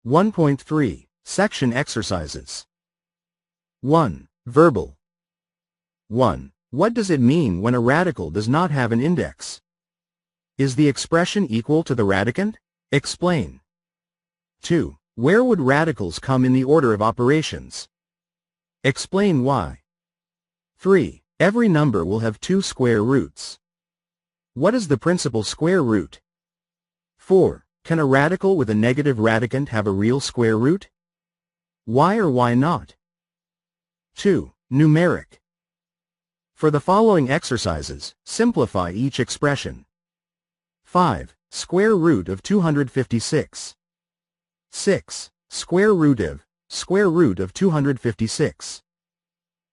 1.3 Section Exercises. 1. Verbal. 1. What does it mean when a radical does not have an index? Is the expression equal to the radicand? Explain. 2. Where would radicals come in the order of operations? Explain why. 3. Every number will have two square roots. What is the principal square root? 4. Can a radical with a negative radicand have a real square root? Why or why not? 2. Numeric. For the following exercises, simplify each expression. 5. Square root of 256. 6. Square root of 256.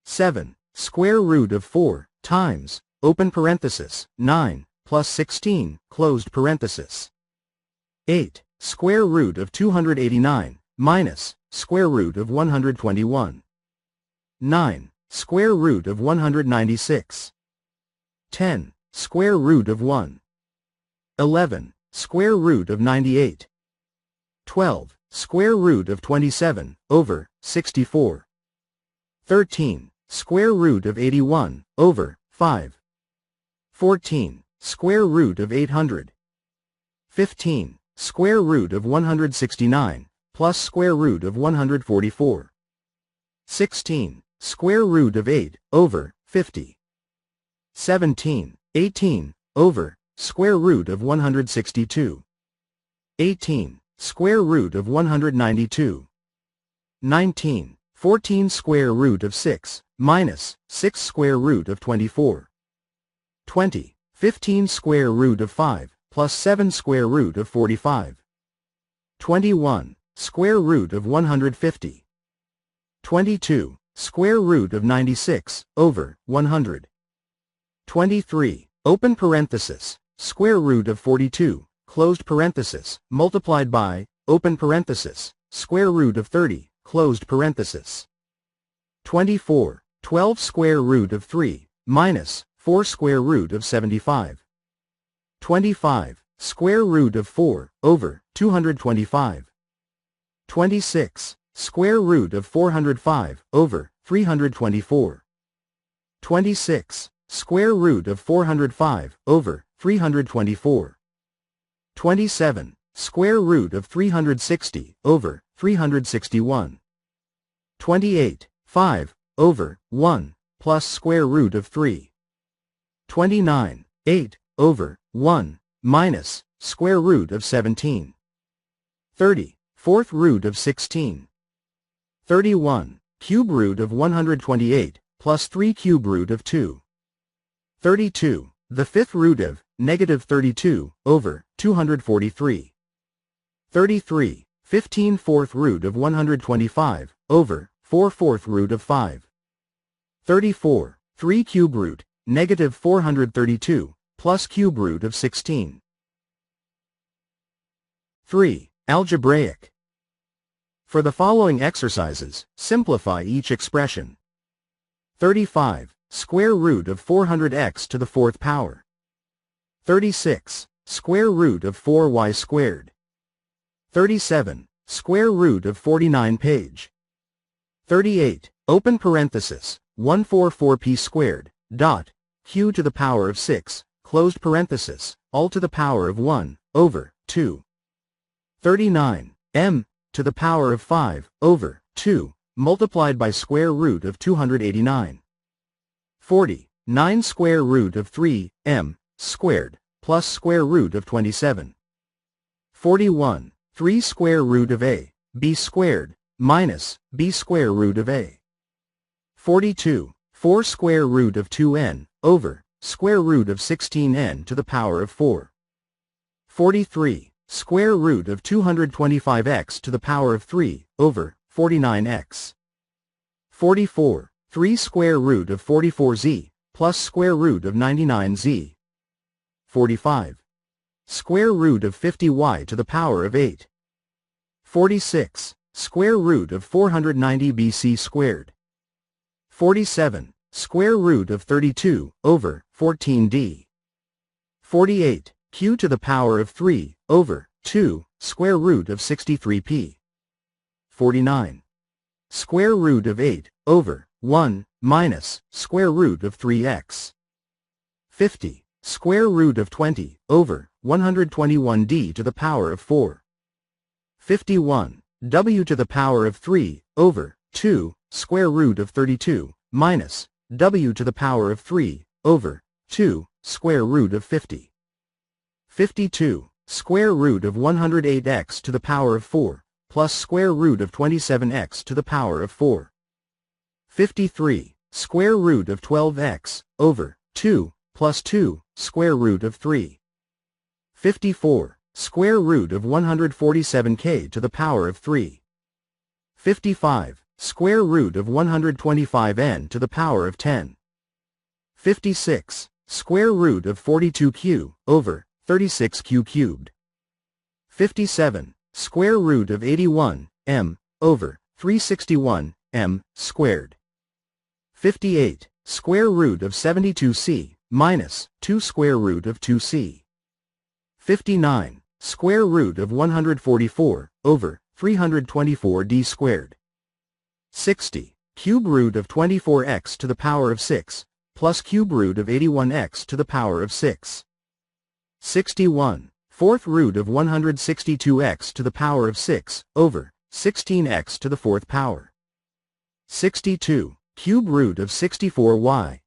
7. Square root of 4 times, open parenthesis, 9, plus 16, closed parenthesis. 8. Square root of 289, minus, square root of 121. 9. Square root of 196. 10. Square root of 1. 11. Square root of 98. 12. Square root of 27, over, 64. 13. Square root of 81, over, 5. 14. Square root of 800. 15. Square root of 169, plus square root of 144. 16. Square root of 8, over, 50. 17. 18, over, square root of 162. 18. Square root of 192. 19. 14 square root of 6, minus, 6 square root of 24. 20. 15 square root of 5, plus 7 square root of 45. 21. Square root of 150. 22. Square root of 96, over, 100. 23. Open parenthesis, square root of 42, closed parenthesis, multiplied by, open parenthesis, square root of 30, closed parenthesis. 24. 12 square root of 3, minus, 4 square root of 75. 25. Square root of 4, over, 225. 26. Square root of 405, over, 324. 26. Square root of 405, over, 324. 27. Square root of 360, over, 361. 28. 5, over, 1, plus square root of 3. 29. 8, over, 1, minus, square root of 17. 30. Fourth root of 16. 31. Cube root of 128, plus 3 cube root of 2. 32. The fifth root of, negative 32, over, 243. 33. 15 fourth root of 125, over, 4 fourth root of 5. 34. 3 cube root, negative 432, plus cube root of 16. 3. Algebraic. For the following exercises, simplify each expression. 35. Square root of 400x to the fourth power. 36. Square root of 4y squared. 37. Square root of 49 page. 38. Open parenthesis, 144p squared, dot, q to the power of 6, closed parenthesis, all to the power of 1, over, 2. 39. M to the power of 5, over, 2, multiplied by square root of 289. 40. 9 square root of 3, m, squared, plus square root of 27. 41. 3 square root of a, b squared, minus, b square root of a. 42. 4 square root of 2n, over, square root of 16n to the power of 4. 43. Square root of 225x to the power of 3, over, 49x. 44. 3 square root of 44z, plus square root of 99z. 45. Square root of 50y to the power of 8. 46. Square root of 490bc squared. 47. Square root of 32, over, 14d. 48. Q to the power of 3, over, 2, square root of 63p. 49. Square root of 8 over 1 minus square root of 3x. 50. Square root of 20 over 121d to the power of 4. 51. W to the power of 3 over 2 square root of 32 minus W to the power of 3 over 2 square root of 50. 52. Square root of 108x to the power of 4 plus square root of 27x to the power of 4. 53. Square root of 12x over 2 plus 2 square root of 3. 54. Square root of 147k to the power of 3. 55. Square root of 125n to the power of 10. 56. Square root of 42q over 36q cubed. 57. Square root of 81m over 361m squared. 58. Square root of 72c minus 2 square root of 2c. 59. Square root of 144 over 324d squared. 60. Cube root of 24x to the power of 6 plus cube root of 81x to the power of 6. 61. Fourth root of 162x to the power of 6 over 16x to the fourth power. 62. Cube root of 64y.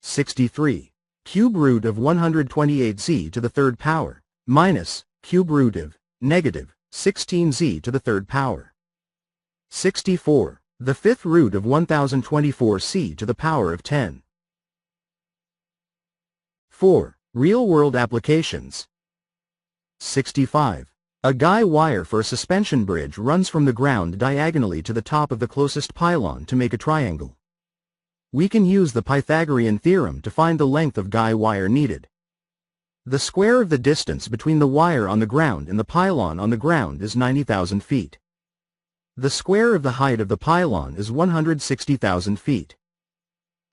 63. Cube root of 128z to the third power minus cube root of negative 16z to the third power. 64. The fifth root of 1024c to the power of 10. 4. Real-world applications. 65. A guy wire for a suspension bridge runs from the ground diagonally to the top of the closest pylon to make a triangle. We can use the Pythagorean theorem to find the length of guy wire needed. The square of the distance between the wire on the ground and the pylon on the ground is 90,000 feet. The square of the height of the pylon is 160,000 feet.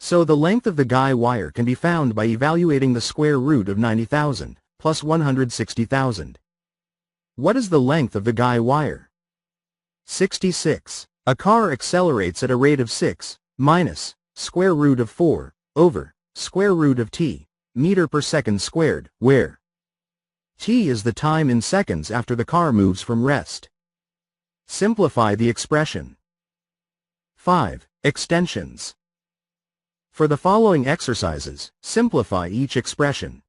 So the length of the guy wire can be found by evaluating the square root of 90,000 plus 160,000. What is the length of the guy wire? 66. A car accelerates at a rate of 6 minus square root of 4 over square root of t meter per second squared, where t is the time in seconds after the car moves from rest. Simplify the expression. 5. Extensions. For the following exercises, simplify each expression.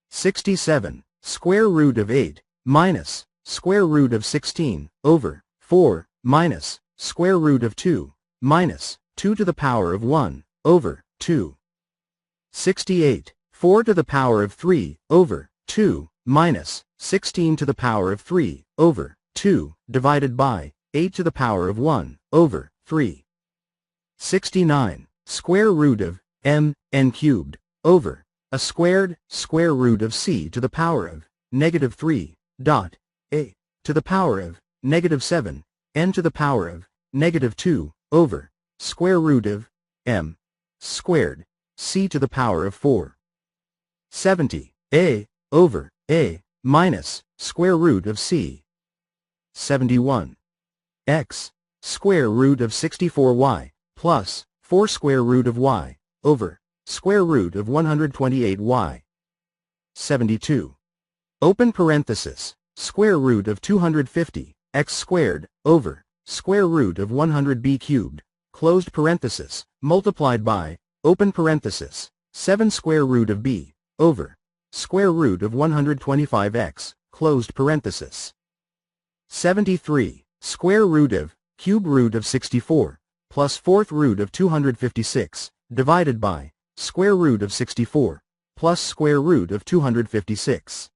67. Square root of 8 minus square root of 16 over 4 minus square root of 2 minus 2 to the power of 1 over 2. 68. 4 to the power of 3 over 2 minus 16 to the power of 3 over 2 divided by 8 to the power of 1 over 3. 69. Square root of n cubed over a squared square root of c to the power of negative 3 dot a to the power of negative 7 n to the power of negative 2 over square root of m squared c to the power of 4. 70. A over a minus square root of c. 71. X square root of 64y plus 4 square root of y over square root of 128y. 72. Open parenthesis, square root of 250 x squared over square root of 100b cubed, closed parenthesis, multiplied by, open parenthesis, 7 square root of b over square root of 125x, closed parenthesis. 73. Square root of cube root of 64 plus fourth root of 256 divided by square root of 64 plus square root of 256.